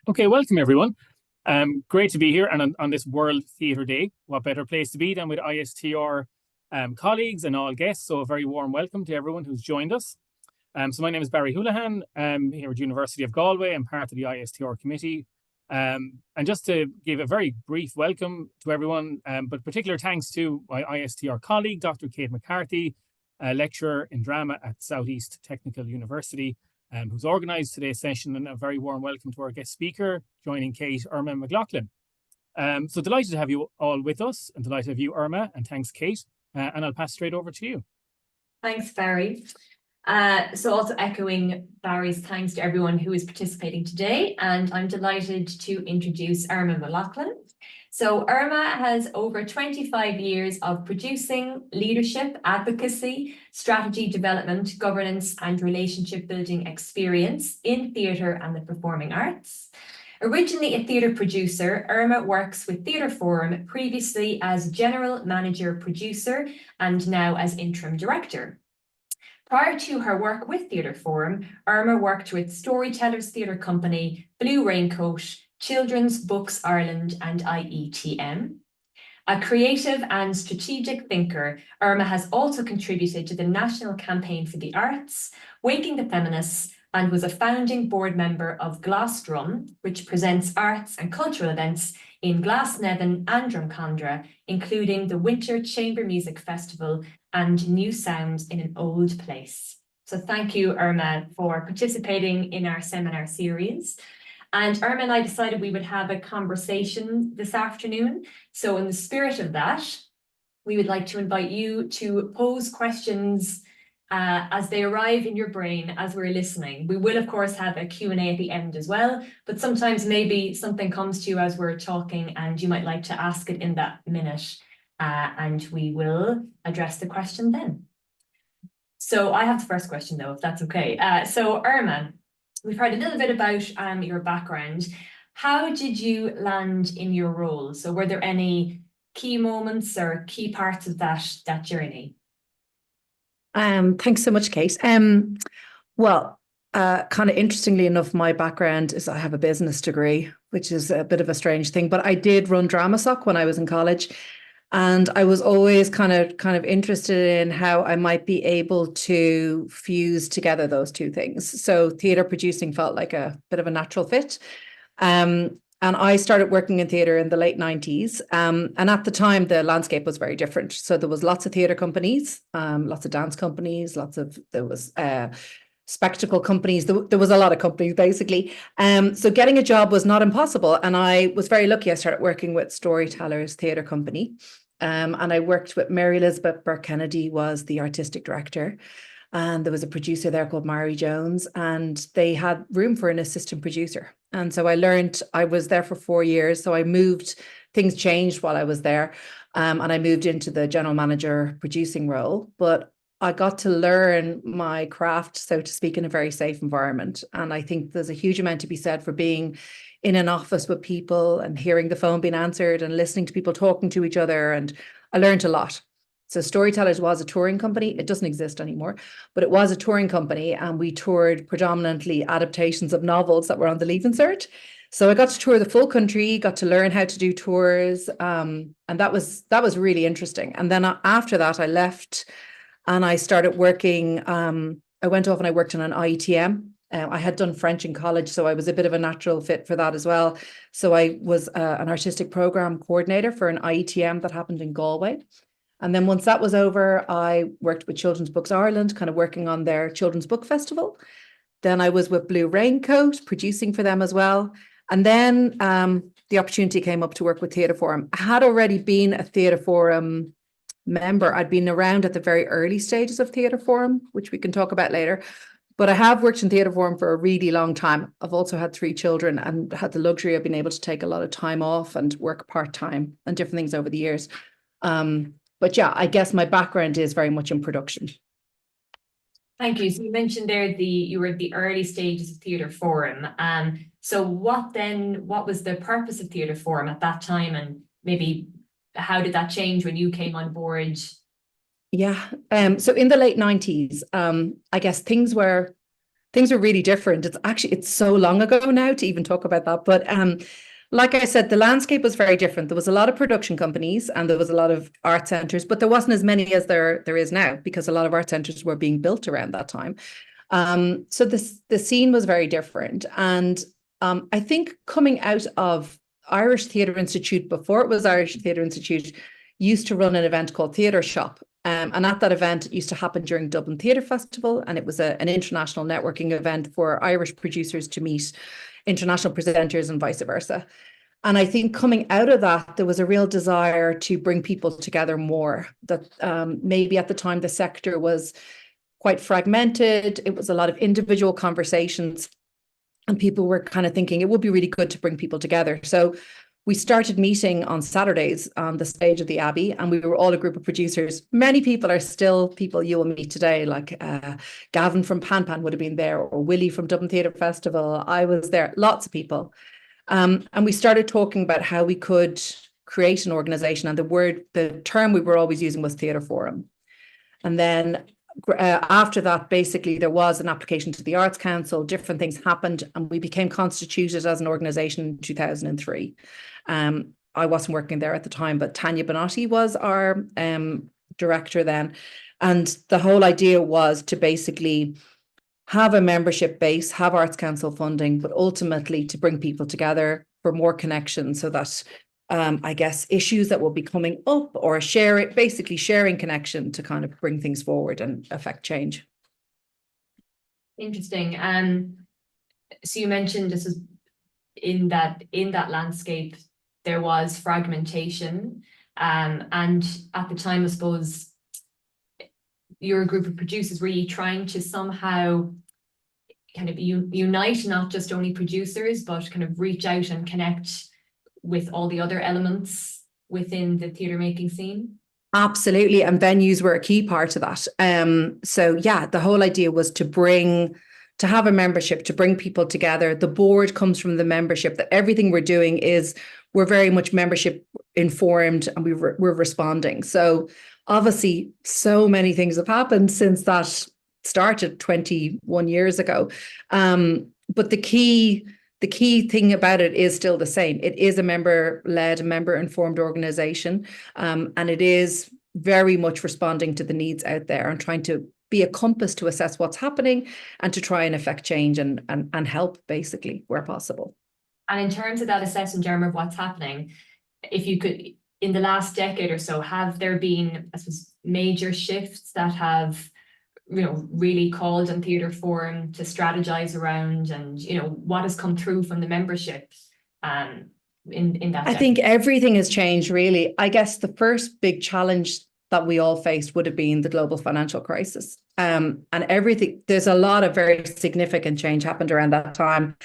Okay, welcome everyone. Great to be here and on this World Theatre Day. What better place to be than with ISTR colleagues and all guests. So a very warm welcome to everyone who's joined us. So my name is Barry Houlihan. I'm here at University of Galway. I'm part of the ISTR committee. And just to give a very brief welcome to everyone, but particular thanks to my ISTR colleague, Dr. Kate McCarthy, a lecturer in drama at Southeast Technical University, who's organised today's session, and a very warm welcome to our guest speaker, joining Kate, Irma McLoughlin. So delighted to have you all with us, and delighted to have you, Irma, and thanks, Kate. And I'll pass straight over to you. Thanks, Barry. So also echoing Barry's thanks to everyone who is participating today, and I'm delighted to introduce Irma McLoughlin. So Irma has over 25 years of producing, leadership, advocacy, strategy development, governance and relationship building experience in theatre and the performing arts. Originally a theatre producer, Irma works with Theatre Forum, previously as General Manager Producer and now as Interim Director. Prior to her work with Theatre Forum, Irma worked with Storytellers Theatre Company, Blue Raincoat, Children's Books Ireland and IETM. A creative and strategic thinker, Irma has also contributed to the National Campaign for the Arts, Waking the Feminists, and was a founding board member of Glasdrum, which presents arts and cultural events in Glasnevin and Drumcondra, including the Winter Chamber Music Festival and New Sounds in an Old Place. So thank you, Irma, for participating in our seminar series. And Irma and I decided we would have a conversation this afternoon. So in the spirit of that, we would like to invite you to pose questions as they arrive in your brain as we're listening. We will, of course, have a Q&A at the end as well, but sometimes maybe something comes to you as we're talking and you might like to ask it in that minute, and we will address the question then. So I have the first question, though, if that's okay. So Irma, we've heard a little bit about your background. How did you land in your role? So were there any key moments or key parts of that journey? Thanks so much, Kate. Well, kind of interestingly enough, my background is I have a business degree, which is a bit of a strange thing, but I did run Drama Soc when I was in college. And I was always kind of interested in how I might be able to fuse together those two things. So theatre producing felt like a bit of a natural fit. And I started working in theatre in the late 90s. And at the time, the landscape was very different. So there was lots of theatre companies, lots of dance companies, there was spectacle companies. There was a lot of companies, basically. So getting a job was not impossible. And I was very lucky. I started working with Storytellers Theatre Company. And I worked with Mary Elizabeth Burke-Kennedy, was the artistic director. And there was a producer there called Mary Jones, and they had room for an assistant producer. And so I was there for 4 years. So I moved, things changed while I was there. And I moved into the general manager producing role. But I got to learn my craft, so to speak, in a very safe environment. And I think there's a huge amount to be said for being in an office with people and hearing the phone being answered and listening to people talking to each other. And I learned a lot. So Storytellers was a touring company. It doesn't exist anymore, but it was a touring company, and we toured predominantly adaptations of novels that were on the Leaving Cert. So I got to tour the full country, got to learn how to do tours, and that was really interesting. And then after that, I left and I started working. I went off and I worked on an IETM. I had done French in college, so I was a bit of a natural fit for that as well. So I was an artistic program coordinator for an IETM that happened in Galway. And then once that was over, I worked with Children's Books Ireland, kind of working on their Children's Book Festival. Then I was with Blue Raincoat, producing for them as well. And then the opportunity came up to work with Theatre Forum. I had already been a Theatre Forum member. I'd been around at the very early stages of Theatre Forum, which we can talk about later. But I have worked in Theatre Forum for a really long time. I've also had 3 children and had the luxury of being able to take a lot of time off and work part-time and different things over the years. But yeah, I guess my background is very much in production. Thank you. So you mentioned there you were at the early stages of Theatre Forum. So what was the purpose of Theatre Forum at that time, and maybe how did that change when you came on board? Yeah. So in the late 90s, I guess things were things were really different. It's so long ago now to even talk about that. But like I said, the landscape was very different. There was a lot of production companies and there was a lot of art centres, but there wasn't as many as there is now, because a lot of art centres were being built around that time. So the scene was very different. And I think coming out of Irish Theatre Institute, before it was Irish Theatre Institute, used to run an event called Theatre Shop. And at that event, it used to happen during Dublin Theatre Festival, and it was an international networking event for Irish producers to meet international presenters and vice versa. And I think coming out of that, there was a real desire to bring people together more. That maybe at the time the sector was quite fragmented. It was a lot of individual conversations, and people were kind of thinking it would be really good to bring people together. So we started meeting on Saturdays on the stage of the Abbey, and we were all a group of producers. Many people are still people you will meet today, like Gavin from Pan Pan would have been there, or Willie from Dublin Theatre Festival. I was there, lots of people. And we started talking about how we could create an organisation, and the term we were always using was Theatre Forum. And then after that, basically, there was an application to the Arts Council, different things happened, and we became constituted as an organisation in 2003. I wasn't working there at the time, but Tanya Bonatti was our director then. And the whole idea was to basically have a membership base, have Arts Council funding, but ultimately to bring people together for more connection, so that I guess issues that will be coming up, or basically sharing connection to kind of bring things forward and affect change. Interesting. So you mentioned this is in that landscape there was fragmentation, and at the time, I suppose, you're a group of producers. Were you trying to somehow kind of unite not just only producers, but kind of reach out and connect with all the other elements within the theatre making scene? Absolutely. And venues were a key part of that. So yeah, the whole idea was to have a membership, to bring people together. The board comes from the membership, that everything we're doing we're very much membership informed, and we're responding. So obviously so many things have happened since that started 21 years ago. But the key thing about it is still the same. It is a member-led, member-informed organisation, and it is very much responding to the needs out there and trying to be a compass to assess what's happening and to try and affect change and help, basically, where possible. And in terms of that assessment, Jeremy, of what's happening, if you could, in the last decade or so, have there been, I suppose, major shifts that have really called on Theatre Forum to strategize around, and what has come through from the membership in that? I think everything has changed, really. I guess the first big challenge that we all faced would have been the global financial crisis, and everything. There's a lot of very significant change happened around that time.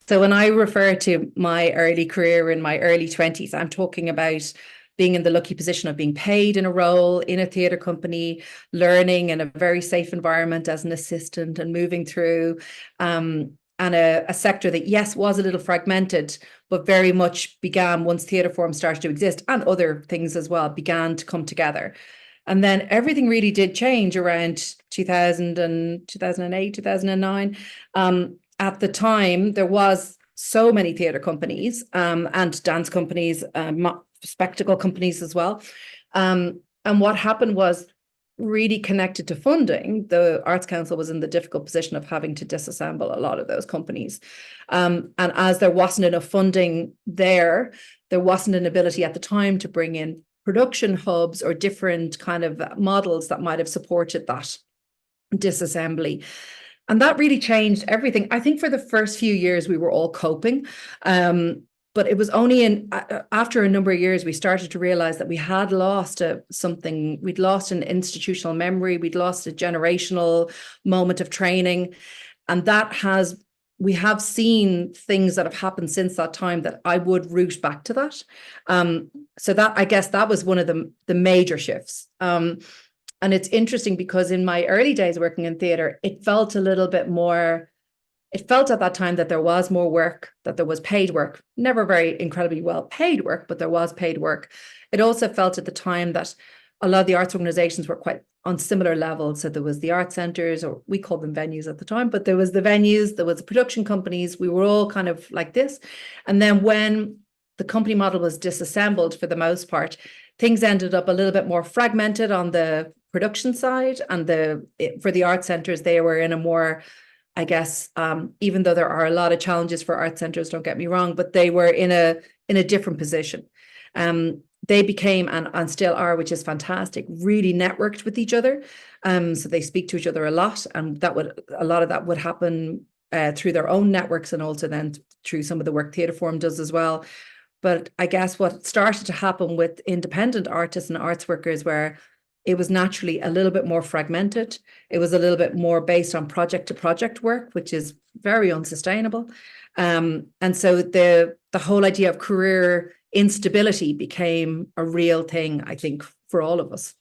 So when I refer to my early career in my early 20s, I'm talking about being in the lucky position of being paid in a role in a theatre company, learning in a very safe environment as an assistant, and moving through and a sector that, yes, was a little fragmented, but very much began once Theatre Forum started to exist, and other things as well began to come together. And then everything really did change around 2008, 2009. At the time, there was so many theatre companies and dance companies, spectacle companies as well. And what happened was, really connected to funding, the Arts Council was in the difficult position of having to disassemble a lot of those companies. And as there wasn't enough funding there wasn't an ability at the time to bring in production hubs or different kind of models that might have supported that disassembly. And that really changed everything. I think for the first few years, we were all coping. But it was only after a number of years, we started to realize that we had lost something. We'd lost an institutional memory. We'd lost a generational moment of training. And we have seen things that have happened since that time that I would root back to that. So that, I guess, that was one of the major shifts. And it's interesting because in my early days working in theatre, it felt a little bit more. It felt at that time that there was more work, that there was paid work, never very incredibly well paid work, but there was paid work. It also felt at the time that a lot of the arts organizations were quite on similar levels. So there was the art centers, or we called them venues at the time, but there was the venues, there was the production companies. We were all kind of like this. And then when the company model was disassembled for the most part, things ended up a little bit more fragmented on the production side, and for the art centers, they were in a more, I guess, even though there are a lot of challenges for art centers, don't get me wrong, but they were in a different position. They became, and still are, which is fantastic, really networked with each other. So they speak to each other a lot, and a lot of that would happen through their own networks, and also then through some of the work Theatre Forum does as well. But I guess what started to happen with independent artists and arts workers, where it was naturally a little bit more fragmented. It was a little bit more based on project to project work, which is very unsustainable. And so the whole idea of career instability became a real thing, I think, for all of us.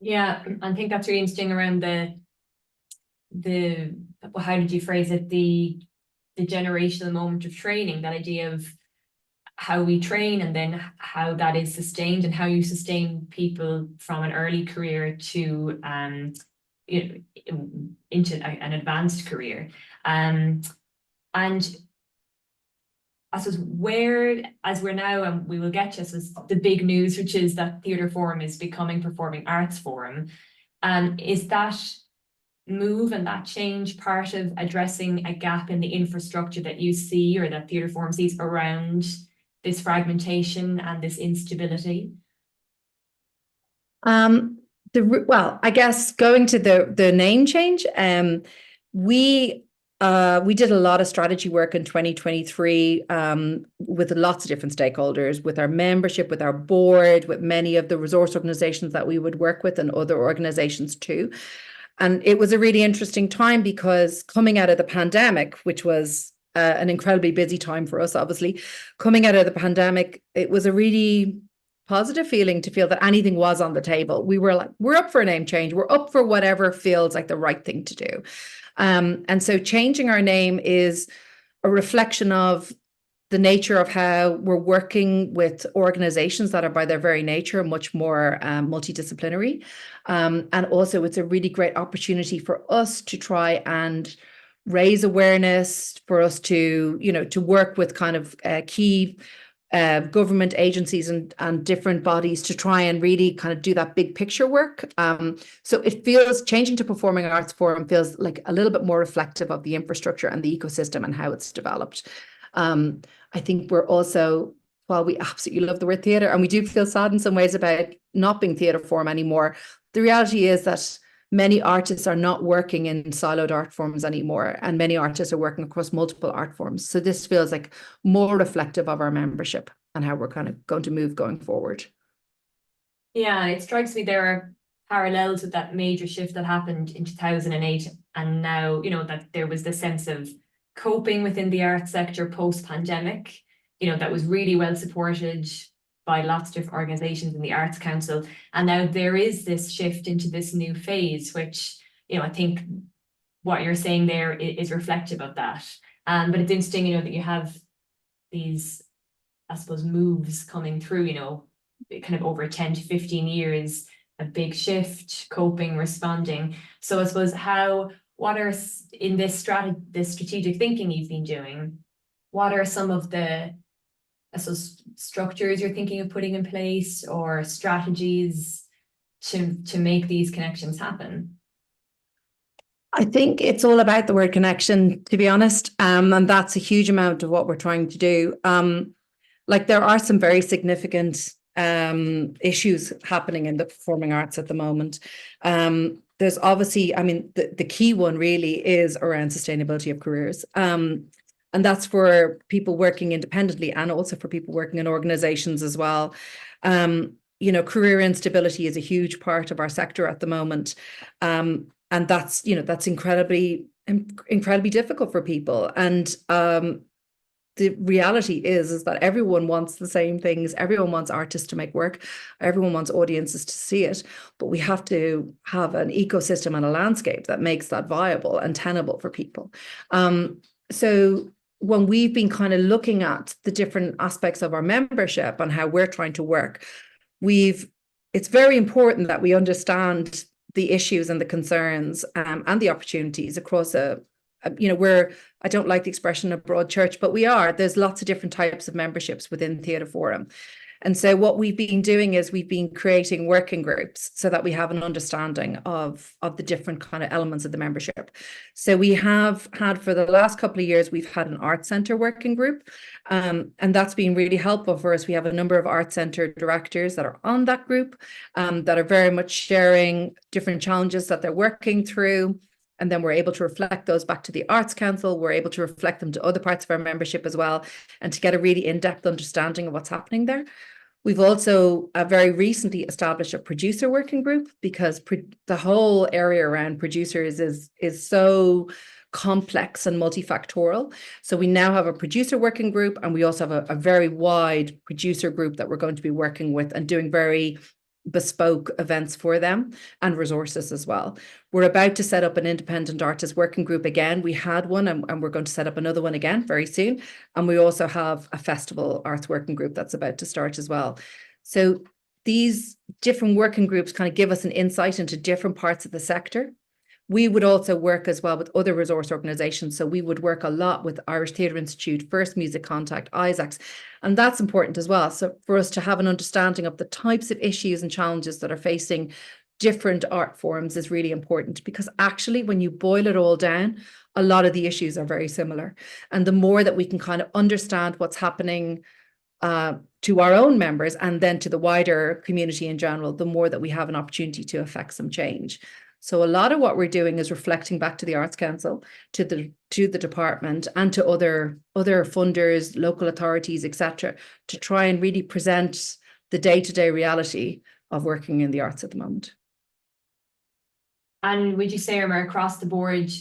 Yeah, I think that's really interesting around how did you phrase it? The generational moment of training, that idea of how we train and then how that is sustained, and how you sustain people from an early career to into an advanced career. And I suppose as we're now, and we will get to this, the big news, which is that Theatre Forum is becoming Performing Arts Forum. Is that move and that change part of addressing a gap in the infrastructure that you see, or that Theatre Forum sees, around this fragmentation and this instability? Well, I guess going to the name change, we did a lot of strategy work in 2023 with lots of different stakeholders, with our membership, with our board, with many of the resource organizations that we would work with, and other organizations too. And it was a really interesting time, because coming out of the pandemic, which was an incredibly busy time for us, obviously, coming out of the pandemic, it was a really positive feeling to feel that anything was on the table. We were like, we're up for a name change. We're up for whatever feels like the right thing to do. And so changing our name is a reflection of the nature of how we're working with organizations that are by their very nature much more multidisciplinary. And also it's a really great opportunity for us to try and raise awareness, for us to, to work with kind of key government agencies and different bodies to try and really kind of do that big picture work. So it feels, changing to Performing Arts Forum feels like a little bit more reflective of the infrastructure and the ecosystem and how it's developed. I think we're also, while we absolutely love the word theatre, and we do feel sad in some ways about not being Theatre Forum anymore, the reality is that many artists are not working in siloed art forms anymore, and many artists are working across multiple art forms. So this feels like more reflective of our membership and how we're kind of going to move going forward. Yeah, it strikes me there are parallels with that major shift that happened in 2008, and now, that there was this sense of coping within the arts sector post-pandemic, that was really well supported by lots of different organizations in the Arts Council. And now there is this shift into this new phase, which, I think what you're saying there is reflective of that. But it's interesting, that you have these, I suppose, moves coming through, kind of over 10 to 15 years, a big shift, coping, responding. So I suppose what are, in this strategic thinking you've been doing, what are some of the structures you're thinking of putting in place, or strategies to make these connections happen? I think it's all about the word connection, to be honest. And that's a huge amount of what we're trying to do. Like there are some very significant issues happening in the performing arts at the moment. There's obviously, the key one really is around sustainability of careers. And that's for people working independently and also for people working in organizations as well. Career instability is a huge part of our sector at the moment. And that's incredibly difficult for people. And the reality is that everyone wants the same things. Everyone wants artists to make work. Everyone wants audiences to see it. But we have to have an ecosystem and a landscape that makes that viable and tenable for people. So when we've been kind of looking at the different aspects of our membership and how we're trying to work, it's very important that we understand the issues and the concerns and the opportunities across I don't like the expression a broad church, but there's lots of different types of memberships within Theatre Forum. And so what we've been doing is we've been creating working groups so that we have an understanding of the different kind of elements of the membership. So we have had, for the last couple of years, we've had an Arts Centre working group, and that's been really helpful for us. We have a number of Arts Centre directors that are on that group, that are very much sharing different challenges that they're working through. And then we're able to reflect those back to the Arts Council. We're able to reflect them to other parts of our membership as well, and to get a really in-depth understanding of what's happening there. We've also very recently established a producer working group, because the whole area around producers is so complex and multifactorial. So we now have a producer working group, and we also have a very wide producer group that we're going to be working with and doing very bespoke events for them, and resources as well. We're about to set up an independent artist working group again. We had one, and we're going to set up another one again very soon. And we also have a festival arts working group that's about to start as well. So these different working groups kind of give us an insight into different parts of the sector. We would also work as well with other resource organisations. So we would work a lot with Irish Theatre Institute, First Music Contact, ISACs, and that's important as well. So for us to have an understanding of the types of issues and challenges that are facing different art forms is really important, because actually when you boil it all down, a lot of the issues are very similar. And the more that we can kind of understand what's happening to our own members and then to the wider community in general, the more that we have an opportunity to affect some change. So a lot of what we're doing is reflecting back to the Arts Council, to the department, and to other funders, local authorities, etc., to try and really present the day-to-day reality of working in the arts at the moment. And would you say, Irma, across the board,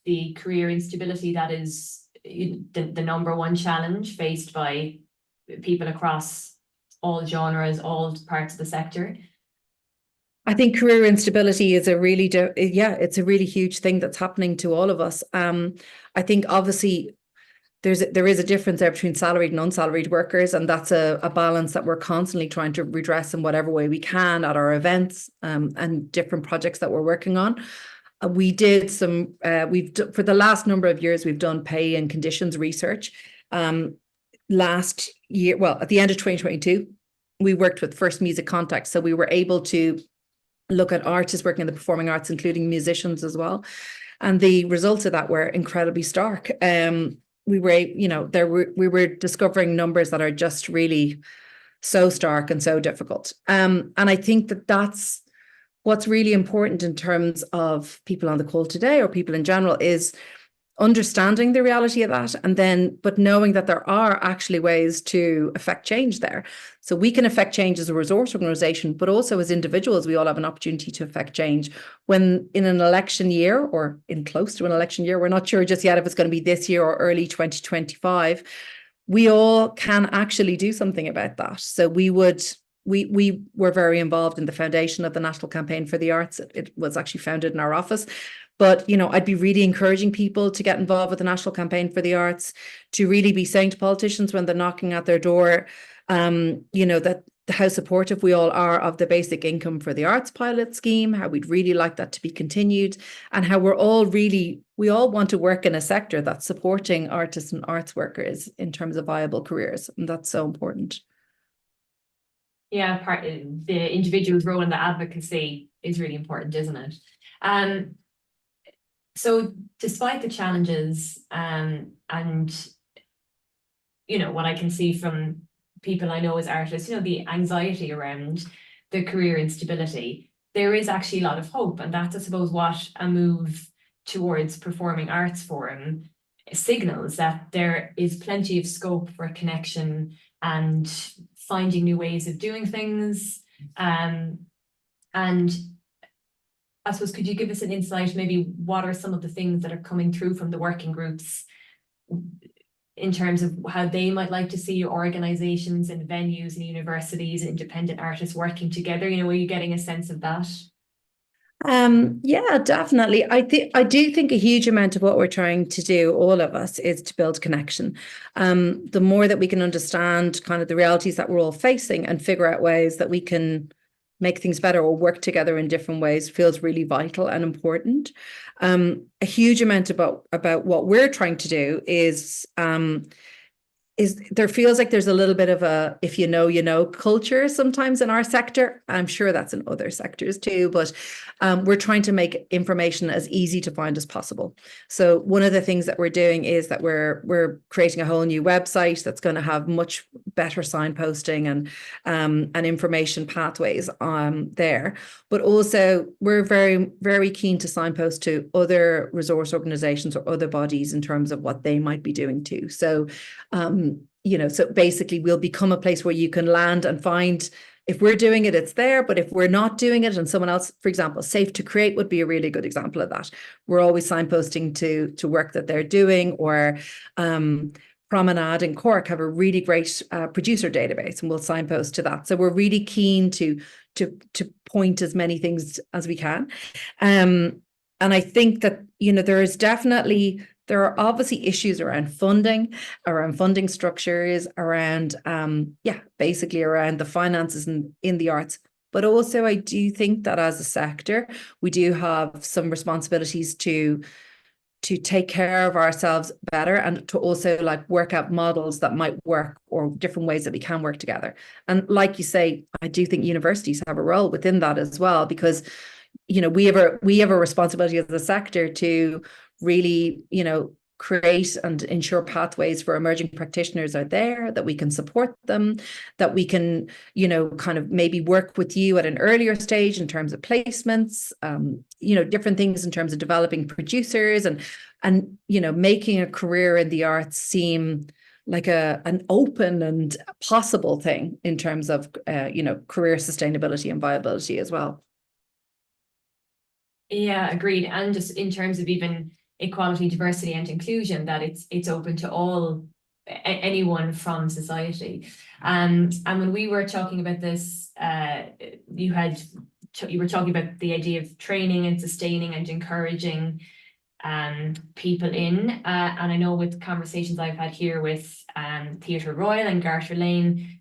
the career instability, that is the number one challenge faced by people across all genres, all parts of the sector? I think career instability is it's a really huge thing that's happening to all of us. I think obviously there is a difference there between salaried and unsalaried workers, and that's a balance that we're constantly trying to redress in whatever way we can at our events and different projects that we're working on. We did for the last number of years, we've done pay and conditions research. Last year, well, at the end of 2022, we worked with First Music Contact, so we were able to look at artists working in the performing arts, including musicians as well. And the results of that were incredibly stark. We were discovering numbers that are just really so stark and so difficult. And I think that's what's really important in terms of people on the call today, or people in general, is understanding the reality of that, but knowing that there are actually ways to affect change there. So we can affect change as a resource organisation, but also as individuals, we all have an opportunity to affect change. When in an election year, or in close to an election year, we're not sure just yet if it's going to be this year or early 2025, we all can actually do something about that. So we were very involved in the foundation of the National Campaign for the Arts. It was actually founded in our office. But, I'd be really encouraging people to get involved with the National Campaign for the Arts, to really be saying to politicians when they're knocking at their door, that how supportive we all are of the basic income for the arts pilot scheme, how we'd really like that to be continued, and how we all want to work in a sector that's supporting artists and arts workers in terms of viable careers. And that's so important. Yeah, the individual's role in the advocacy is really important, isn't it? So despite the challenges, and what I can see from people I know as artists, the anxiety around the career instability, there is actually a lot of hope. And that's, I suppose, what a move towards Performing Arts Forum signals, that there is plenty of scope for connection and finding new ways of doing things. And I suppose, could you give us an insight, maybe what are some of the things that are coming through from the working groups in terms of how they might like to see organisations and venues and universities and independent artists working together? Are you getting a sense of that? Yeah, definitely. I do think a huge amount of what we're trying to do, all of us, is to build connection. The more that we can understand kind of the realities that we're all facing and figure out ways that we can make things better or work together in different ways feels really vital and important. A huge amount about what we're trying to do is there feels like there's a little bit of a if you know culture sometimes in our sector. I'm sure that's in other sectors too, but we're trying to make information as easy to find as possible. So one of the things that we're doing is that we're creating a whole new website that's going to have much better signposting and information pathways there. But also we're very, very keen to signpost to other resource organizations or other bodies in terms of what they might be doing too. So so basically we'll become a place where you can land and find if we're doing it, it's there. But if we're not doing it and someone else, for example, Safe to Create would be a really good example of that. We're always signposting to work that they're doing, or Promenade in Cork have a really great producer database, and we'll signpost to that. So we're really keen to point as many things as we can. And I think that, there are obviously issues around funding structures, around, basically around the finances in the arts. But also I do think that as a sector, we do have some responsibilities to take care of ourselves better, and to also work out models that might work, or different ways that we can work together. And like you say, I do think universities have a role within that as well, because we have a responsibility as a sector to really, create and ensure pathways for emerging practitioners are there, that we can support them, that we can, kind of maybe work with you at an earlier stage in terms of placements, different things in terms of developing producers and making a career in the arts seem like an open and possible thing in terms of, career sustainability and viability as well. Yeah, agreed. And just in terms of even equality, diversity and inclusion, that it's open to anyone from society. And when we were talking about this, you were talking about the idea of training and sustaining and encouraging people in, and I know with conversations I've had here with Theatre Royal and Garter Lane,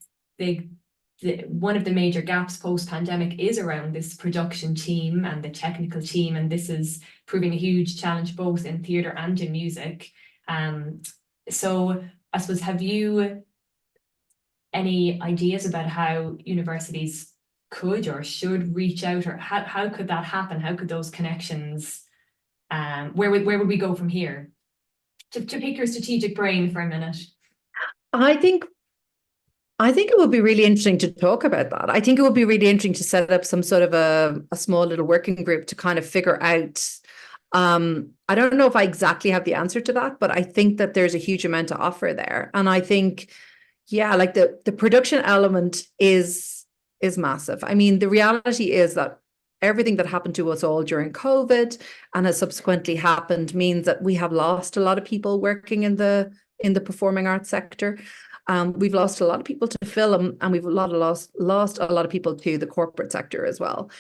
one of the major gaps post-pandemic is around this production team and the technical team, and this is proving a huge challenge both in theatre and in music. So I suppose, have you any ideas about how universities could or should reach out, or how could that happen? How could those connections, where would we go from here? To pick your strategic brain for a minute. I think it would be really interesting to talk about that. I think it would be really interesting to set up some sort of a small little working group to kind of figure out. I don't know if I exactly have the answer to that, but I think that there's a huge amount to offer there. And I think, the production element is massive. I mean, the reality is that everything that happened to us all during COVID and has subsequently happened means that we have lost a lot of people working in the performing arts sector. We've lost a lot of people to film, and we've lost a lot of people to the corporate sector as well.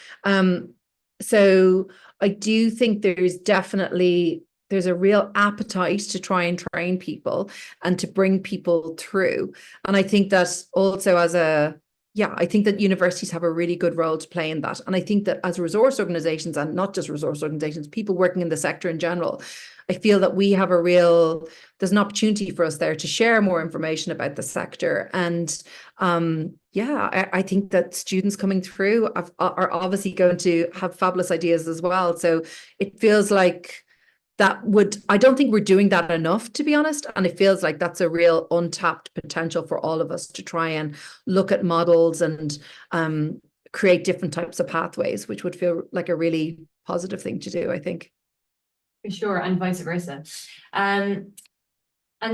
So I do think there's a real appetite to try and train people and to bring people through. And I think that also I think that universities have a really good role to play in that. And I think that as resource organizations, and not just resource organizations, people working in the sector in general, I feel that we have there's an opportunity for us there to share more information about the sector. And I think that students coming through are obviously going to have fabulous ideas as well. So it feels like I don't think we're doing that enough, to be honest. And it feels like that's a real untapped potential for all of us to try and look at models and create different types of pathways, which would feel like a really positive thing to do, I think. For sure, and vice versa. And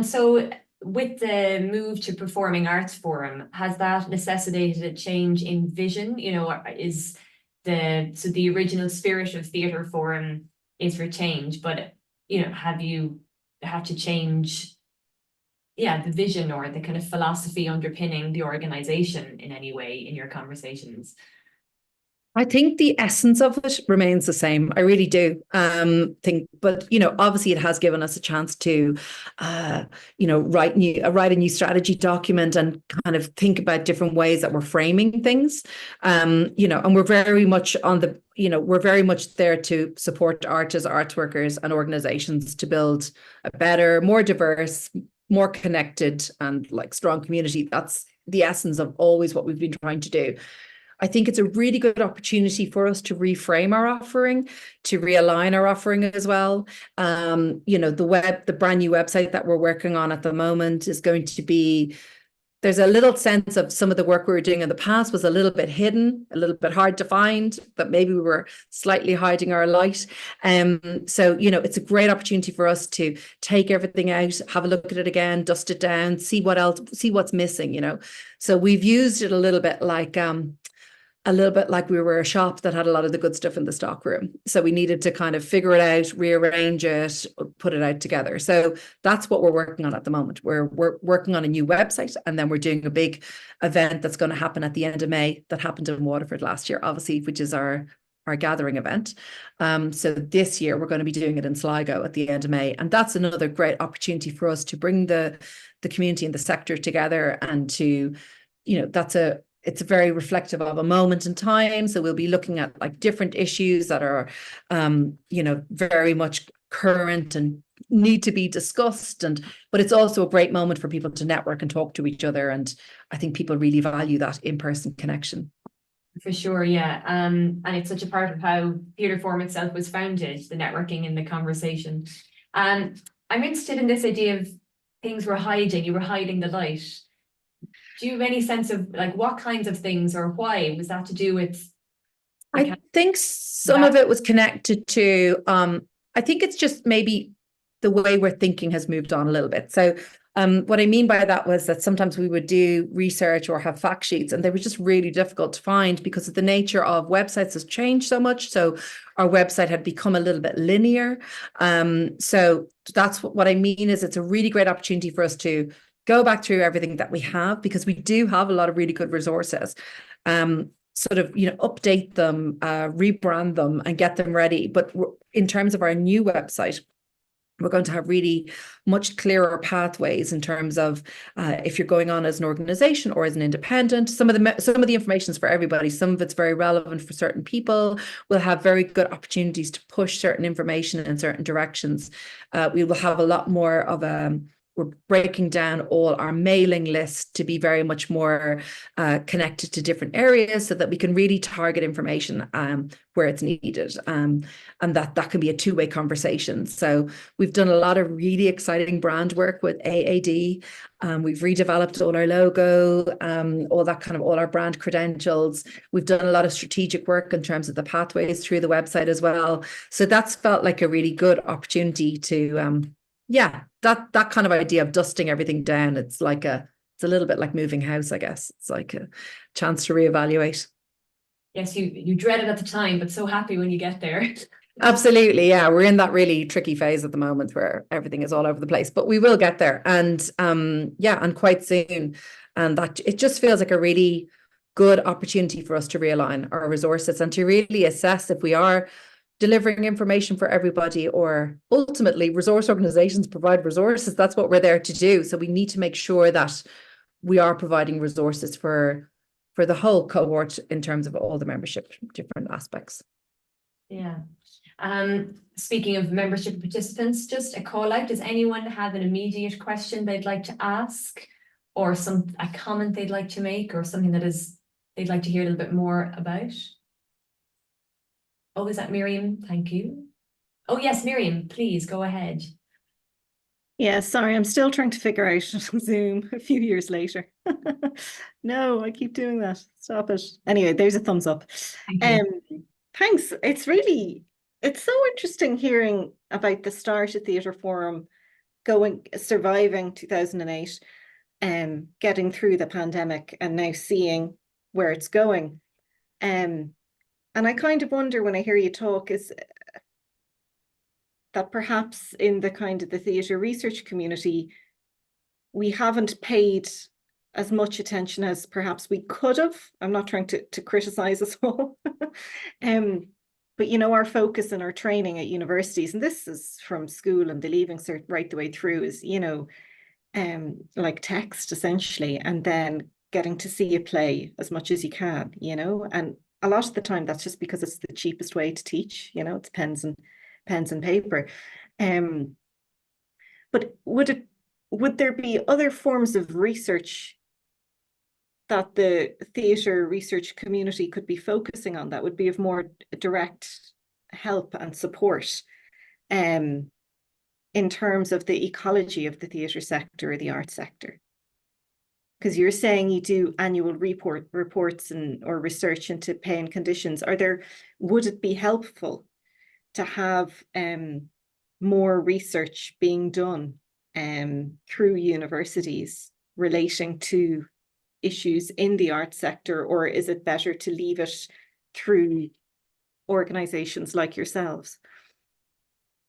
so with the move to Performing Arts Forum, has that necessitated a change in vision? Is the original spirit of Theatre Forum is retained, but have you had to change the vision or the kind of philosophy underpinning the organization in any way in your conversations? I think the essence of it remains the same. I really do think, but obviously it has given us a chance to, write a new strategy document and kind of think about different ways that we're framing things. And we're very much we're very much there to support artists, art workers, and organizations to build a better, more diverse, more connected, and like strong community. That's the essence of always what we've been trying to do. I think it's a really good opportunity for us to reframe our offering, to realign our offering as well. The brand new website that we're working on at the moment is going to be, there's a little sense of some of the work we were doing in the past was a little bit hidden, a little bit hard to find, but maybe we were slightly hiding our light. It's a great opportunity for us to take everything out, have a look at it again, dust it down, see what's missing, So we've used it a little bit like we were a shop that had a lot of the good stuff in the stock room. So we needed to kind of figure it out, rearrange it, put it out together. So that's what we're working on at the moment. We're working on a new website, and then we're doing a big event that's going to happen at the end of May that happened in Waterford last year, obviously, which is our gathering event. So this year we're going to be doing it in Sligo at the end of May. And that's another great opportunity for us to bring the community and the sector together, and to, it's very reflective of a moment in time. So we'll be looking at like different issues that are, very much current and need to be discussed. But it's also a great moment for people to network and talk to each other. And I think people really value that in-person connection. For sure, yeah. And it's such a part of how Theatre Forum itself was founded, the networking and the conversation. I'm interested in this idea of things we're hiding. You were hiding the light. Do you have any sense of like what kinds of things, or why? Was that to do with? I think some of it was connected to, I think it's just maybe the way we're thinking has moved on a little bit. So what I mean by that was that sometimes we would do research or have fact sheets, and they were just really difficult to find because of the nature of websites has changed so much. So our website had become a little bit linear. So that's what I mean is it's a really great opportunity for us to go back through everything that we have, because we do have a lot of really good resources, update them, rebrand them and get them ready. But in terms of our new website, we're going to have really much clearer pathways in terms of if you're going on as an organization or as an independent. Some of the information is for everybody. Some of it's very relevant for certain people. We'll have very good opportunities to push certain information in certain directions. We will have a lot more of we're breaking down all our mailing lists to be very much more connected to different areas, so that we can really target information where it's needed, and that can be a two-way conversation. So we've done a lot of really exciting brand work with AAD. We've redeveloped all our logo, all our brand credentials. We've done a lot of strategic work in terms of the pathways through the website as well. So that's felt like a really good opportunity to that kind of idea of dusting everything down. It's a little bit like moving house, I guess. It's like a chance to reevaluate. Yes, you dread it at the time, but so happy when you get there. Absolutely, yeah. We're in that really tricky phase at the moment where everything is all over the place, but we will get there, and and quite soon. And that it just feels like a really good opportunity for us to realign our resources and to really assess if we are delivering information for everybody, or ultimately resource organizations provide resources. That's what we're there to do. So we need to make sure that we are providing resources for the whole cohort in terms of all the membership, different aspects. Yeah. Speaking of membership participants, just a call out. Does anyone have an immediate question they'd like to ask, or a comment they'd like to make, or something they'd like to hear a little bit more about? Oh, is that Miriam? Thank you. Oh, yes, Miriam, please go ahead. Yeah, sorry, I'm still trying to figure out Zoom a few years later. No, I keep doing that. Stop it. Anyway, there's a thumbs up. Thanks. It's so interesting hearing about the start of Theatre Forum, surviving 2008, getting through the pandemic, and now seeing where it's going. And I kind of wonder when I hear you talk is that perhaps in the kind of the theatre research community, we haven't paid as much attention as perhaps we could have. I'm not trying to criticize us all. But, you know, our focus and our training at universities, and this is from school and the Leaving Cert right the way through, is, you know, like text essentially, and then getting to see a play as much as you can, you know, and a lot of the time that's just because it's the cheapest way to teach, you know, it's pens and paper. But would there be other forms of research that the theatre research community could be focusing on that would be of more direct help and support in terms of the ecology of the theatre sector or the art sector? Because you're saying you do annual reports or research into pay and conditions. Would it be helpful to have more research being done through universities relating to issues in the art sector, or is it better to leave it through organizations like yourselves?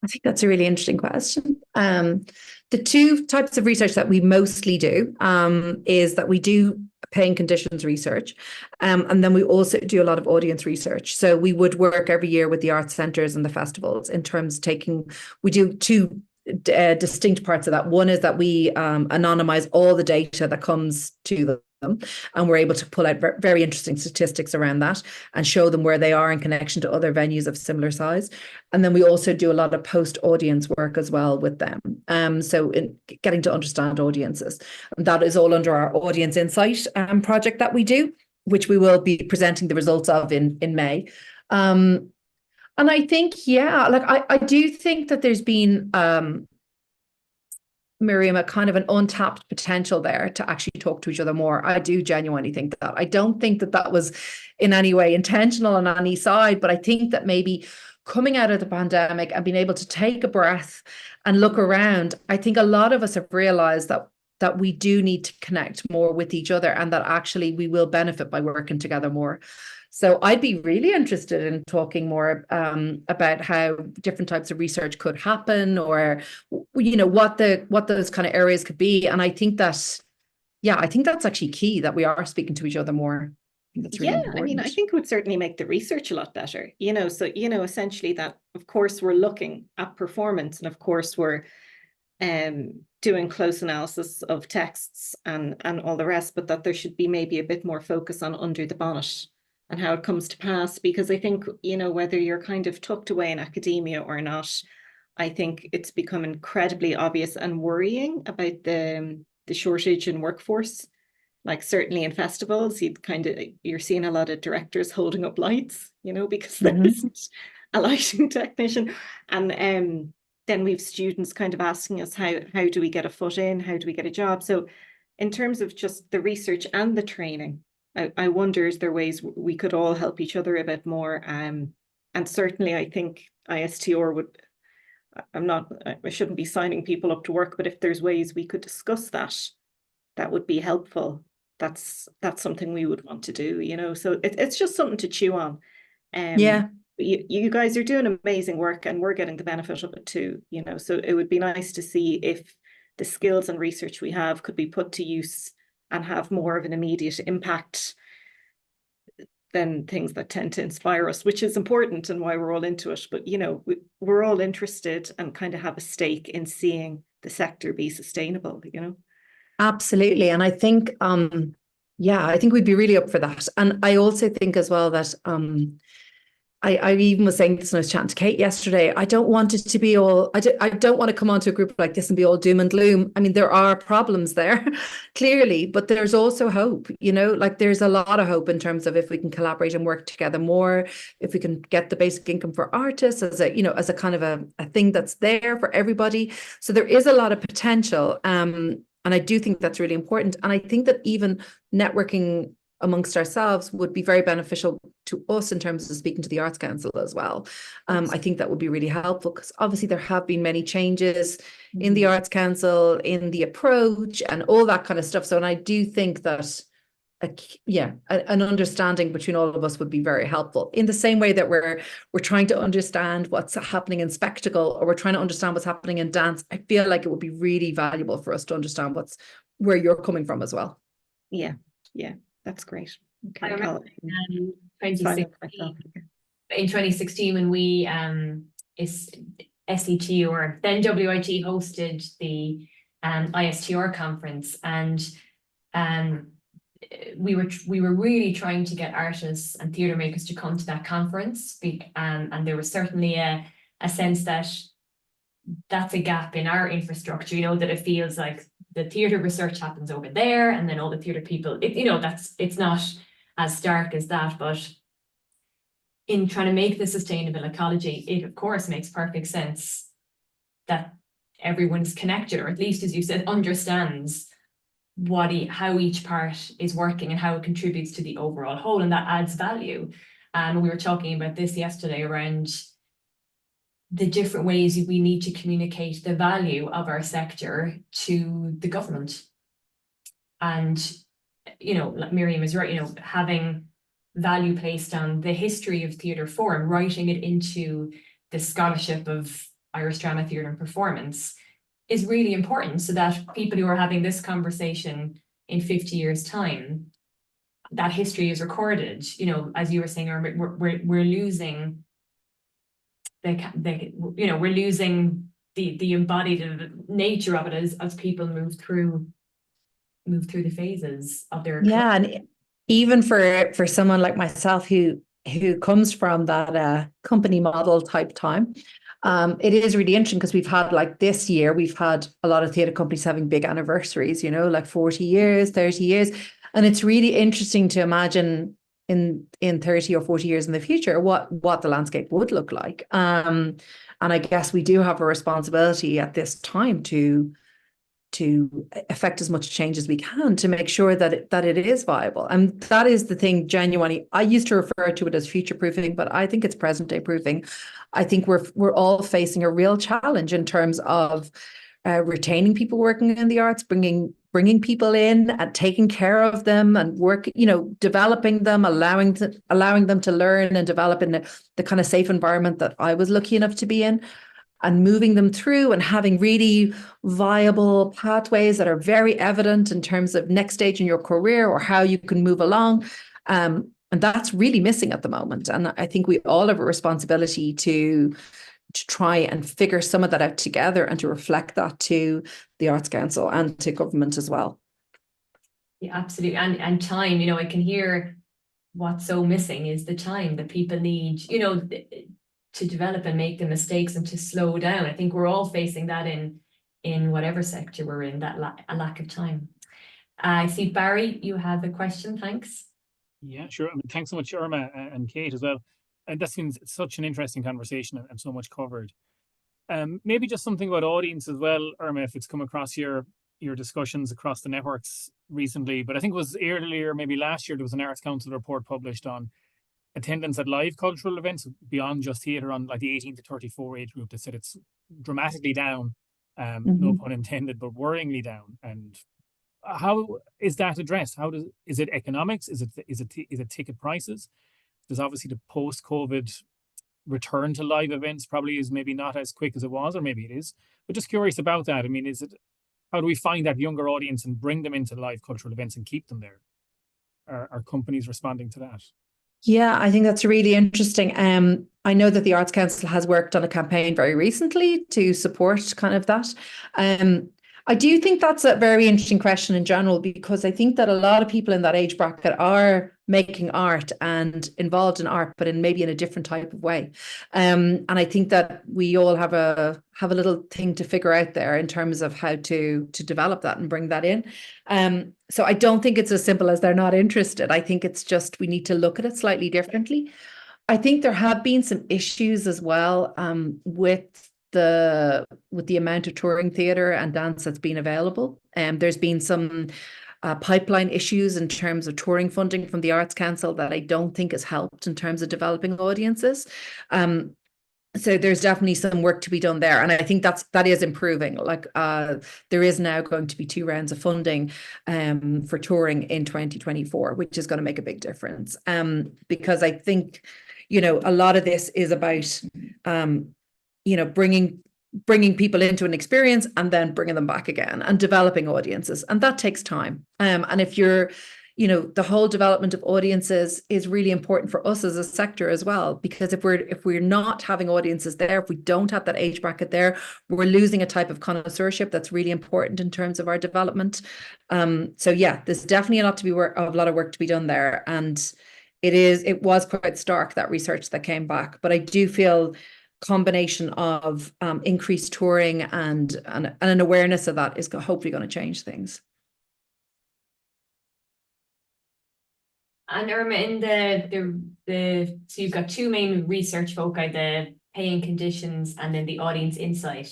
I think that's a really interesting question. The two types of research that we mostly do is that we do paying conditions research, and then we also do a lot of audience research. So we would work every year with the art centres and the festivals in terms of we do two distinct parts of that. One is that we anonymize all the data that comes to them, and we're able to pull out very interesting statistics around that and show them where they are in connection to other venues of similar size. And then we also do a lot of post-audience work as well with them. So in getting to understand audiences. And that is all under our Audience Insight project that we do, which we will be presenting the results of in May. And I think, yeah, like I do think that there's been, Miriam, a kind of an untapped potential there to actually talk to each other more. I do genuinely think that. I don't think that was in any way intentional on any side, but I think that maybe coming out of the pandemic and being able to take a breath and look around, I think a lot of us have realized that we do need to connect more with each other, and that actually we will benefit by working together more. So I'd be really interested in talking more about how different types of research could happen, or, you know, what those kind of areas could be. And I think that, yeah, I think that's actually key, that we are speaking to each other more. I think that's really important. I mean, I think it would certainly make the research a lot better, you know, so, you know, essentially that, of course, we're looking at performance, and of course we're doing close analysis of texts and all the rest, but that there should be maybe a bit more focus on under the bonnet and how it comes to pass. Because I think, you know, whether you're kind of tucked away in academia or not, I think it's become incredibly obvious and worrying about the shortage in workforce. Like certainly in festivals, you're seeing a lot of directors holding up lights, you know, because there isn't a lighting technician. And then we've students kind of asking us, how do we get a foot in? How do we get a job? So in terms of just the research and the training, I wonder, is there ways we could all help each other a bit more? And certainly I think ISTR would, I shouldn't be signing people up to work, but if there's ways we could discuss that would be helpful. That's something we would want to do, you know, so it's just something to chew on. Yeah. You guys are doing amazing work, and we're getting the benefit of it too, you know, so it would be nice to see if the skills and research we have could be put to use and have more of an immediate impact than things that tend to inspire us, which is important and why we're all into it. But, you know, we're all interested and kind of have a stake in seeing the sector be sustainable, you know. Absolutely. And I think, I think we'd be really up for that. And I also think as well that I even was saying this when I was chatting to Kate yesterday, I don't want it to be all, I don't want to come onto a group like this and be all doom and gloom. I mean, there are problems there, clearly, but there's also hope, you know, like there's a lot of hope in terms of if we can collaborate and work together more, if we can get the basic income for artists as a, you know, as a kind of a thing that's there for everybody. So there is a lot of potential. And I do think that's really important. And I think that even networking amongst ourselves would be very beneficial to us in terms of speaking to the Arts Council as well. I think that would be really helpful, because obviously there have been many changes in the Arts Council, in the approach and all that kind of stuff. So, and I do think that, an understanding between all of us would be very helpful, in the same way that we're trying to understand what's happening in spectacle, or we're trying to understand what's happening in dance. I feel like it would be really valuable for us to understand where you're coming from as well. Yeah, that's great. Okay, I remember in sign 2016, up myself. in 2016 when we SET or then WIT hosted the ISTR conference, and we were really trying to get artists and theatre makers to come to that conference, and there was certainly a sense that that's a gap in our infrastructure, you know, that it feels like the theatre research happens over there, and then all the theatre people, it's not as stark as that, but in trying to make the sustainable ecology, it of course makes perfect sense that everyone's connected, or at least, as you said, understands how each part is working and how it contributes to the overall whole, and that adds value. And we were talking about this yesterday around the different ways we need to communicate the value of our sector to the government. And, you know, like Miriam is right, you know, having value placed on the history of theatre form, writing it into the scholarship of Irish drama, theatre and performance is really important, so that people who are having this conversation in 50 years' time, that history is recorded. You know, as you were saying, Irma, we're losing we're losing the embodied nature of it as people move through the phases of their Yeah, and even for someone like myself who comes from that company model type time, it is really interesting because we've had, like, this year we've had a lot of theatre companies having big anniversaries, you know, like 40 years, 30 years, and it's really interesting to imagine in 30 or 40 years in the future what the landscape would look like. And I guess we do have a responsibility at this time to affect as much change as we can to make sure that it is viable. And that is the thing, genuinely. I used to refer to it as future proofing, but I think it's present day proofing. I think we're all facing a real challenge in terms of retaining people working in the arts, bringing people in and taking care of them and developing them, allowing them to learn and develop in the kind of safe environment that I was lucky enough to be in, and moving them through and having really viable pathways that are very evident in terms of next stage in your career or how you can move along. And that's really missing at the moment. And I think we all have a responsibility to try and figure some of that out together and to reflect that to the Arts Council and to government as well. Yeah, absolutely. And time, you know, I can hear what's so missing is the time that people need, you know, to develop and make the mistakes and to slow down. I think we're all facing that in whatever sector we're in, that a lack of time. I see Barry, you have a question. Thanks. Yeah, sure. I mean, thanks so much, Irma and Kate as well. And that seems such an interesting conversation and so much covered. Maybe just something about audience as well, Irma, if it's come across your discussions across the networks recently. But I think it was earlier, maybe last year, there was an Arts Council report published on attendance at live cultural events beyond just theatre, on like the 18 to 34 age group, that said it's dramatically down, no pun intended, but worryingly down. And how is that addressed? Is it economics? Is it ticket prices? There's obviously the post-COVID return to live events probably is maybe not as quick as it was, or maybe it is. But just curious about that. I mean, how do we find that younger audience and bring them into live cultural events and keep them there? Are companies responding to that? Yeah, I think that's really interesting. I know that the Arts Council has worked on a campaign very recently to support kind of that. I do think that's a very interesting question in general, because I think that a lot of people in that age bracket are making art and involved in art, but maybe in a different type of way. And I think that we all have a little thing to figure out there in terms of how to develop that and bring that in. So I don't think it's as simple as they're not interested. I think it's just we need to look at it slightly differently. I think there have been some issues as well with the amount of touring theatre and dance that's been available. There's been some pipeline issues in terms of touring funding from the Arts Council that I don't think has helped in terms of developing audiences. So there's definitely some work to be done there, and I think that is improving. Like there is now going to be 2 rounds of funding for touring in 2024, which is going to make a big difference. Because I think, you know, a lot of this is about bringing bringing people into an experience and then bringing them back again and developing audiences. And that takes time. And if you're, the whole development of audiences is really important for us as a sector as well, because if we're not having audiences there, if we don't have that age bracket there, we're losing a type of connoisseurship that's really important in terms of our development. So yeah, there's definitely a lot of work to be done there. And it was quite stark, that research that came back, but I do feel combination of increased touring and an awareness of that is hopefully going to change things. And Irma, in so you've got two main research foci, the paying conditions and then the audience insight.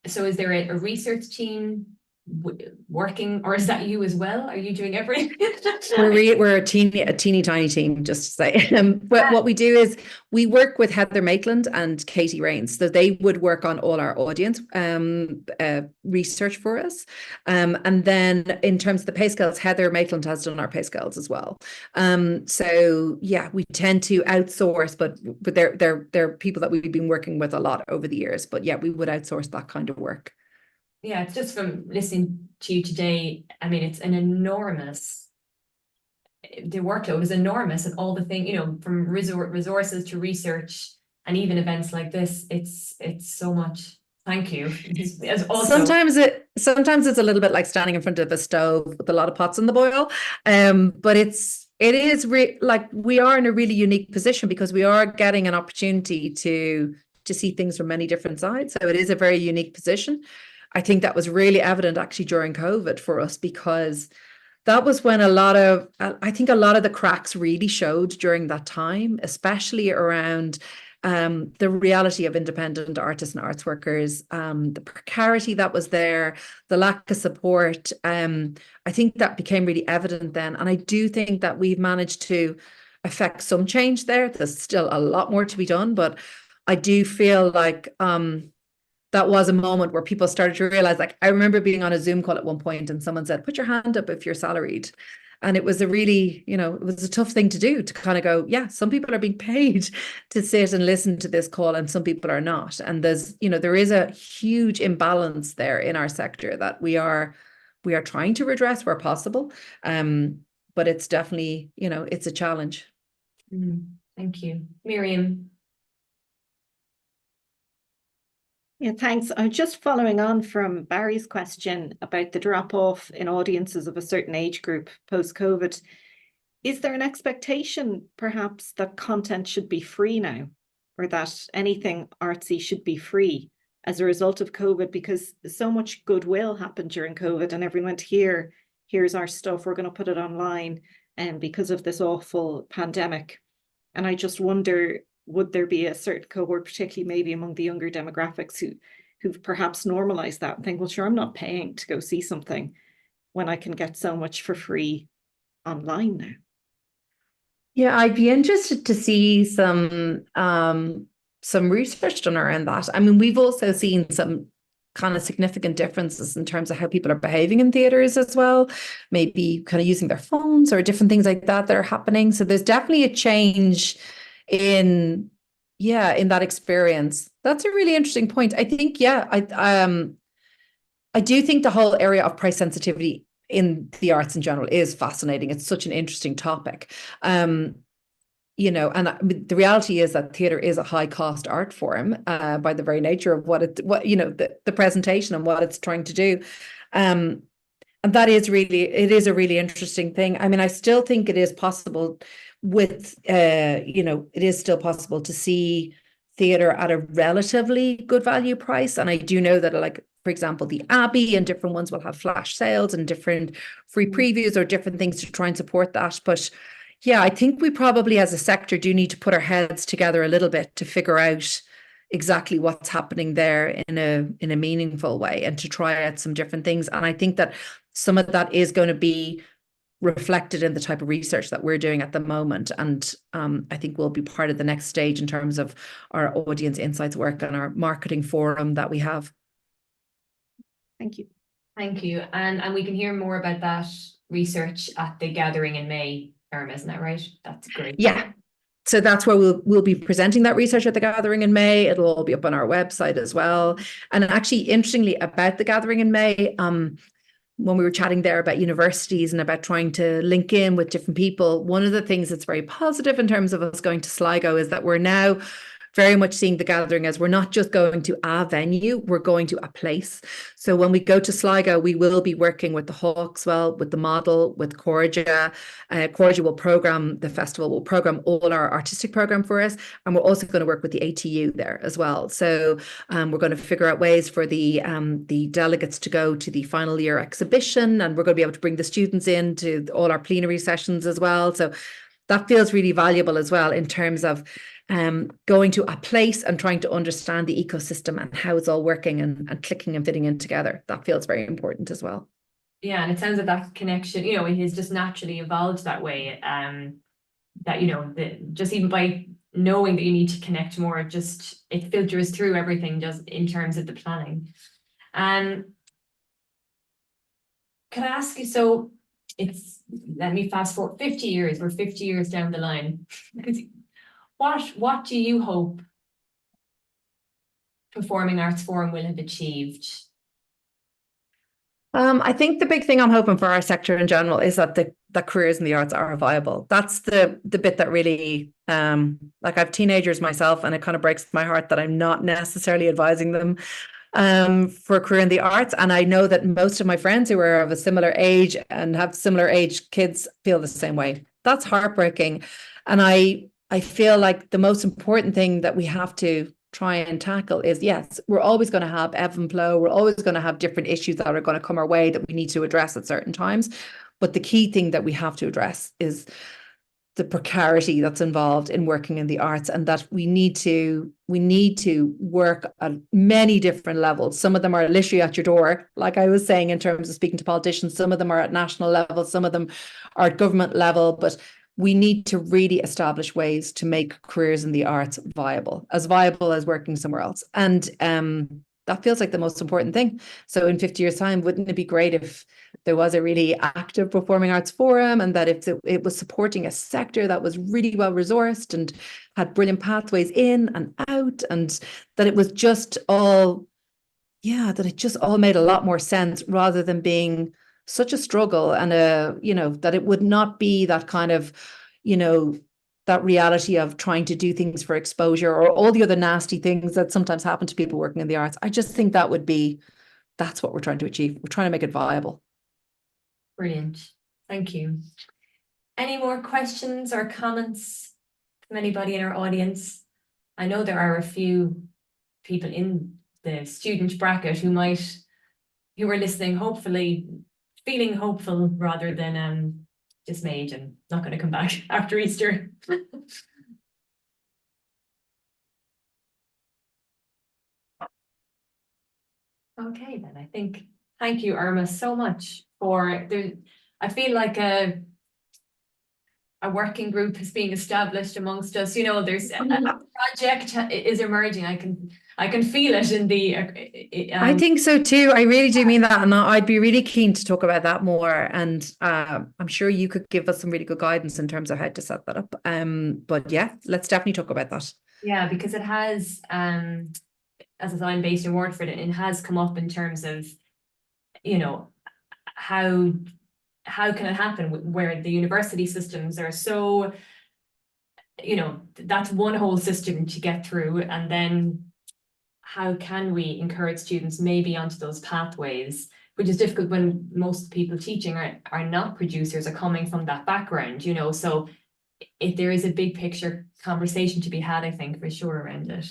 So is there a research team working, or is that you as well? Are you doing everything? We're a teeny tiny team, just to say. But what we do is we work with Heather Maitland and Katie Rains, so they would work on all our audience research for us. And then in terms of the pay scales, Heather Maitland has done our pay scales as well. So yeah, we tend to outsource, but they're people that we've been working with a lot over the years. But yeah, we would outsource that kind of work. Yeah, it's just from listening to you today, I mean, it's an enormous, the workload is enormous, and all the things, from resources to research and even events like this, it's so much. Thank you. Sometimes it's a little bit like standing in front of a stove with a lot of pots in the boil, but it is like we are in a really unique position because we are getting an opportunity to see things from many different sides. So it is a very unique position. I think that was really evident actually during COVID for us, because that was when I think a lot of the cracks really showed during that time, especially around the reality of independent artists and arts workers, the precarity that was there, the lack of support. I think that became really evident then. And I do think that we've managed to affect some change there. There's still a lot more to be done, but I do feel like that was a moment where people started to realize, like, I remember being on a Zoom call at one point and someone said, put your hand up if you're salaried. And it was a really, it was a tough thing to do, to kind of go, yeah, some people are being paid to sit and listen to this call and some people are not. And there is a huge imbalance there in our sector that we are trying to redress where possible. But it's definitely, it's a challenge. Thank you. Miriam. Yeah, thanks. I'm just following on from Barry's question about the drop-off in audiences of a certain age group post-COVID. Is there an expectation, perhaps, that content should be free now, or that anything artsy should be free as a result of COVID? Because so much goodwill happened during COVID and everyone went, here's our stuff, we're going to put it online, and because of this awful pandemic. And I just wonder, would there be a certain cohort, particularly maybe among the younger demographics, who've perhaps normalized that and think, well, sure, I'm not paying to go see something when I can get so much for free online now? Yeah, I'd be interested to see some research done around that. I mean, we've also seen some kind of significant differences in terms of how people are behaving in theatres as well, maybe kind of using their phones or different things like that are happening. So there's definitely a change in that experience. That's a really interesting point. I think, I do think the whole area of price sensitivity in the arts in general is fascinating. It's such an interesting topic. And the reality is that theatre is a high cost art form by the very nature of the presentation and what it's trying to do. And that is it is a really interesting thing. I mean, I still think it is possible it is still possible to see theatre at a relatively good value price. And I do know that, like, for example, the Abbey and different ones will have flash sales and different free previews or different things to try and support that. But yeah, I think we probably as a sector do need to put our heads together a little bit to figure out exactly what's happening there in a meaningful way and to try out some different things. And I think that some of that is going to be reflected in the type of research that we're doing at the moment. And I think we'll be part of the next stage in terms of our audience insights work and our marketing forum that we have. Thank you. Thank you. And we can hear more about that research at the gathering in May, Irma, isn't that right? That's great. Yeah. so that's where we'll be presenting that research at the gathering in May. It'll all be up on our website as well. And actually, interestingly, about the gathering in May, when we were chatting there about universities and about trying to link in with different people, one of the things that's very positive in terms of us going to Sligo is that we're now very much seeing the gathering as we're not just going to a venue, we're going to a place. So when we go to Sligo, we will be working with the Hawkswell, with the Model, with Corja. Corja will program, the festival will program all our artistic program for us. And we're also going to work with the ATU there as well. So we're going to figure out ways for the delegates to go to the final year exhibition, and we're going to be able to bring the students in to all our plenary sessions as well. So that feels really valuable as well in terms of going to a place and trying to understand the ecosystem and how it's all working and clicking and fitting in together. That feels very important as well. Yeah, and it sounds like that connection, you know, it has just naturally evolved that way. That, you know, just even by knowing that you need to connect more, it filters through everything just in terms of the planning. Can I ask you, so let me fast forward 50 years, we're 50 years down the line. What do you hope Performing Arts Forum will have achieved? I think the big thing I'm hoping for our sector in general is that the careers in the arts are viable. That's the bit that really, like I have teenagers myself, and it kind of breaks my heart that I'm not necessarily advising them for a career in the arts. And I know that most of my friends who are of a similar age and have similar age kids feel the same way. That's heartbreaking. And I feel like the most important thing that we have to try and tackle is, yes, we're always going to have ebb and flow. We're always going to have different issues that are going to come our way that we need to address at certain times. But the key thing that we have to address is the precarity that's involved in working in the arts, and that we need to work at many different levels. Some of them are literally at your door, like I was saying, in terms of speaking to politicians. Some of them are at national level, some of them are at government level, but we need to really establish ways to make careers in the arts viable as working somewhere else. And that feels like the most important thing. So in 50 years' time, wouldn't it be great if there was a really active Performing Arts Forum, and that if it was supporting a sector that was really well resourced and had brilliant pathways in and out, and that it was just all, that it just all made a lot more sense rather than being such a struggle, and that it would not be that kind of, that reality of trying to do things for exposure or all the other nasty things that sometimes happen to people working in the arts. I just think that's what we're trying to achieve. We're trying to make it viable. Brilliant. Thank you. Any more questions or comments from anybody in our audience? I know there are a few people in the student bracket who are listening, hopefully feeling hopeful rather than dismayed and not going to come back after Easter. Okay, then I think, thank you, Irma, so much I feel like a working group is being established amongst us. There's a project is emerging. I can feel it in the. I think so too. I really do mean that, and I'd be really keen to talk about that more. And I'm sure you could give us some really good guidance in terms of how to set that up. But yeah, let's definitely talk about that. Yeah, because it has, as I'm based in Waterford, it has come up in terms of, how can it happen where the university systems are so, that's one whole system to get through, and then how can we encourage students maybe onto those pathways, which is difficult when most people teaching are not producers, are coming from that background, so if there is a big picture conversation to be had, I think, for sure, around it.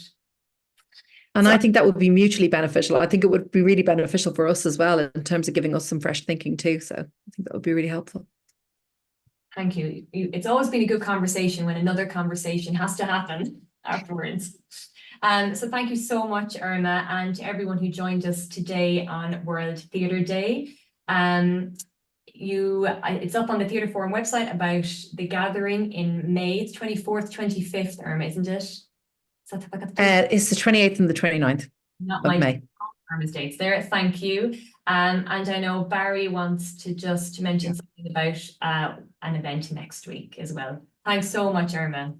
And I think that would be mutually beneficial. I think it would be really beneficial for us as well in terms of giving us some fresh thinking too. So I think that would be really helpful. Thank you. It's always been a good conversation when another conversation has to happen afterwards. So thank you so much, Irma, and to everyone who joined us today on World Theatre Day. It's up on the Theatre Forum website about the gathering in May. It's 24th, 25th, Irma, isn't it? It's the 28th and the 29th of May. Irma's dates there. Thank you. And I know Barry wants to mention something about an event next week as well. Thanks so much, Irma.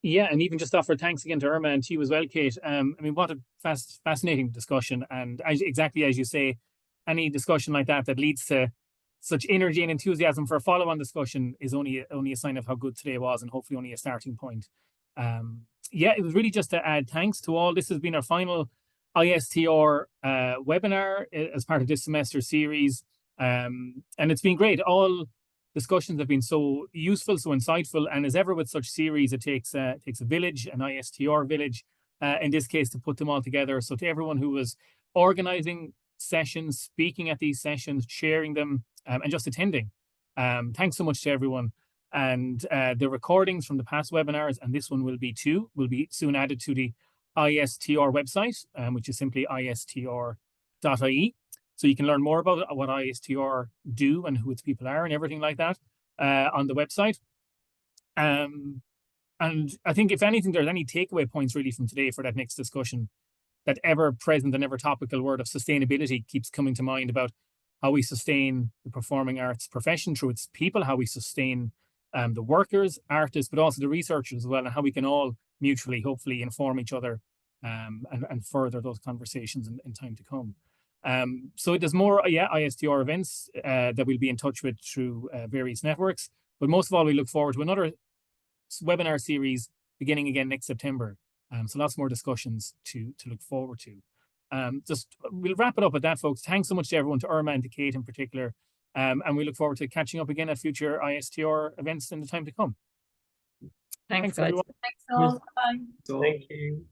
Yeah, and even just offer thanks again to Irma and to you as well, Kate. I mean, what a fascinating discussion. And exactly as you say, any discussion like that leads to such energy and enthusiasm for a follow-on discussion is only a sign of how good today was, and hopefully only a starting point. Yeah, it was really just to add thanks to all. This has been our final ISTR webinar as part of this semester series. And it's been great. All discussions have been so useful, so insightful, and as ever with such series, it takes a village, an ISTR village, in this case, to put them all together. So to everyone who was organizing sessions, speaking at these sessions, chairing them, and just attending, thanks so much to everyone. And the recordings from the past webinars, and this one will be too, will be soon added to the ISTR website, which is simply istr.ie. So you can learn more about what ISTR do and who its people are and everything like that on the website. And I think if anything, there's any takeaway points really from today for that next discussion, that ever present and ever topical word of sustainability keeps coming to mind about how we sustain the performing arts profession through its people, how we sustain the workers, artists, but also the researchers as well, and how we can all mutually, hopefully, inform each other and further those conversations in time to come. So there's more, ISTR events that we'll be in touch with through various networks. But most of all, we look forward to another webinar series beginning again next September. So lots more discussions to look forward to. We'll wrap it up at that, folks. Thanks so much to everyone, to Irma and to Kate in particular. And we look forward to catching up again at future ISTR events in the time to come. Thanks everyone. Thanks all. Bye. Thank you.